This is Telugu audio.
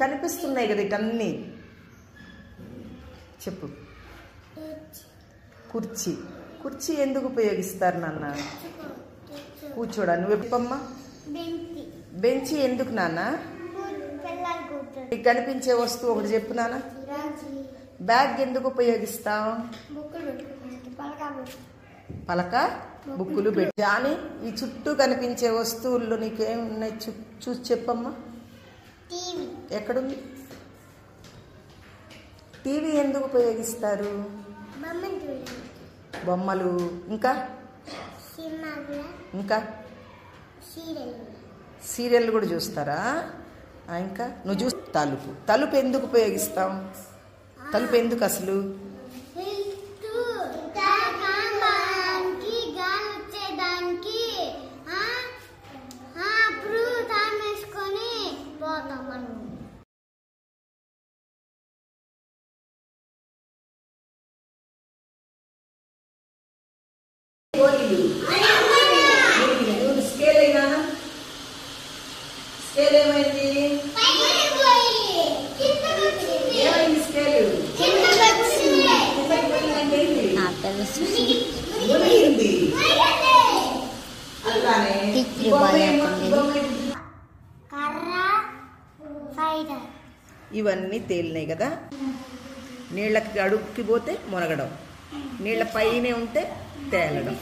కనిపిస్తున్నాయి కదా ఇటన్నీ చెప్పు. కుర్చీ. కుర్చీ ఎందుకు ఉపయోగిస్తారు నాన్న? కూర్చోడా. నువ్వు ఎప్పమ్మా? బెంచి ఎందుకు నాన్న? కనిపించే వస్తువు ఒకటి చెప్పు నాన్న. బ్యాగ్ ఎందుకు ఉపయోగిస్తాం? పలక, బుక్కులు పెట్టి. కానీ ఈ చుట్టూ కనిపించే వస్తువుల్లో నీకేమున్నాయి చూసి చెప్పమ్మా. ఎక్కడుంది? టీవీ ఎందుకు ఉపయోగిస్తారు? బొమ్మలు. ఇంకా ఇంకా సీరియల్ కూడా చూస్తారా? ఇంకా నువ్వు చూసి తలుపు. తలుపు ఎందుకు ఉపయోగిస్తాం? తలుపు ఎందుకు అసలు? స్కేల్ అయినా స్కేల్ ఏమైంది? ఏమైంది స్కేల్? ఇవన్నీ తేలినాయి కదా. నీళ్ళకి అడుక్కి పోతే మునగడం, నీళ్ళ పైనే ఉంటే తేలడం.